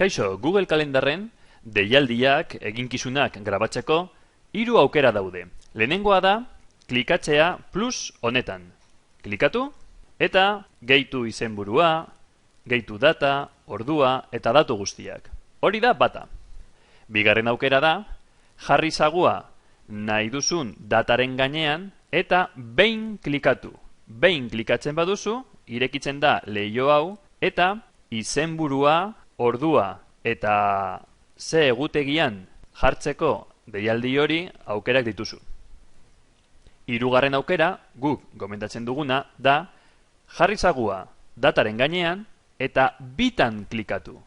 Kaixo, Google Kalendarren deialdiak, eginkizunak grabatzeko 3 aukera daude. Lehenengoa da, klikatzea plus honetan. Klikatu eta gehitu izenburua, gehitu data, ordua eta datu guztiak. Hori da bata. Bigarren aukera da, jarri zagua nahi duzun dataren gainean eta behin klikatu. Behin klikatzen baduzu, irekitzen da leiho hau eta izenburua, ordua eta ze egutegian jartzeko deialdi hori aukerak dituzu. Hirugarren aukera, guk gomendatzen duguna, da jarri zagua dataren gainean eta bitan klikatu.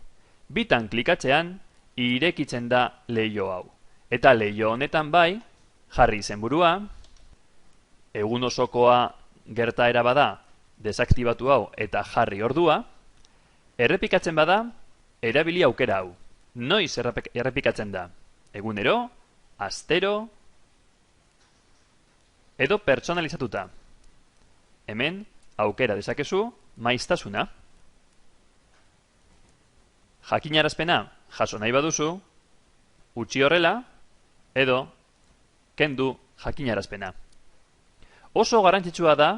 Bitan klikatzean irekitzen da leiho hau. Eta leiho honetan bai, jarri izenburua, egun osokoa gertaera bada desaktibatu hau eta jarri ordua, errepikatzen bada, erabili aukera hau. Noiz errepikatzen da? Egunero, astero, edo pertsonalizatuta. Hemen, aukera dezakezu, maiztasuna. Jakinarazpena jaso nahi baduzu, utzi horrela, edo kendu jakinarazpena. Oso garrantzitsua da,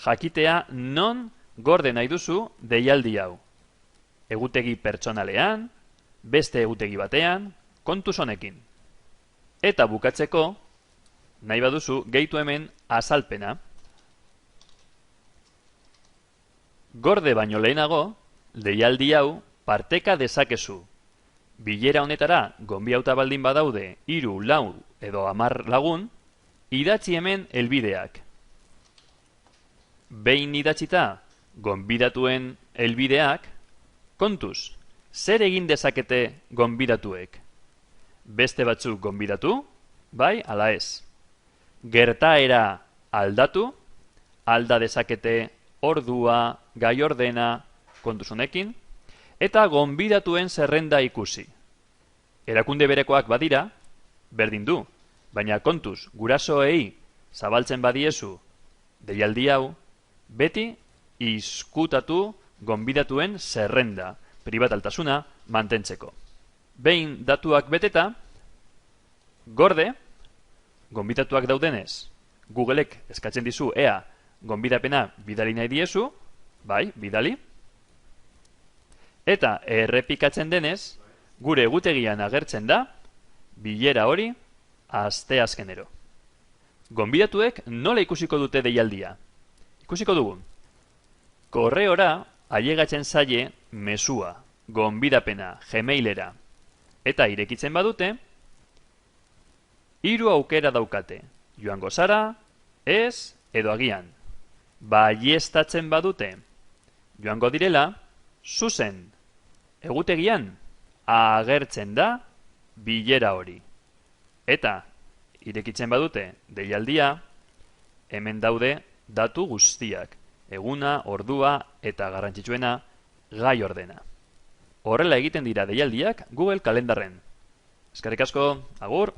jakitea non gorde nahi duzu deialdi hau. Egutegi pertsonalean, beste egutegi batean, kontuz honekin. Eta bukatzeko, nahi baduzu gehitu hemen azalpena. Gorde baino lehenago, deialdi hau parteka dezakezu. Bilera honetara gonbidatuta baldin badaude 3, 4 edo 10 lagun, idatzi hemen helbideak. Behin idatzita gonbidatuen helbideak, kontuz, zer egin dezakete gonbidatuek? Beste batzuk gonbidatu, bai, ala ez. Gertaera aldatu, alda dezakete ordua, gai ordena, kontuz honekin, eta gonbidatuen zerrenda ikusi. Erakunde berekoak badira, berdin du, baina kontuz, gurasoei zabaltzen badiezu deialdi hau, beti izkutatu gonbidatuen zerrenda, pribataltasuna mantentzeko. Behin datuak beteta, gorde, gonbidatuak daudenez, Googleek eskatzen dizu ea gonbidapena bidali nahi diezu, bai, bidali, eta errepikatzen denez, gure egutegian agertzen da, bilera hori asteazkenero. Gonbidatuek nola ikusiko dute deialdia? Ikusiko dugu. Korreora ailegatzen zaie mezua, gonbidapena, Gmailera, eta irekitzen badute, 3 aukera daukate. Joango zara, ez edo agian. Baieztatzen badute, joango direla, zuzen, egutegian, agertzen da bilera hori. Eta, irekitzen badute deialdia, hemen daude datu guztiak. Eguna, ordua eta garrantzitsuena gai ordena. Horrela egiten dira deialdiak Google Kalendarren. Eskerrik asko, agur!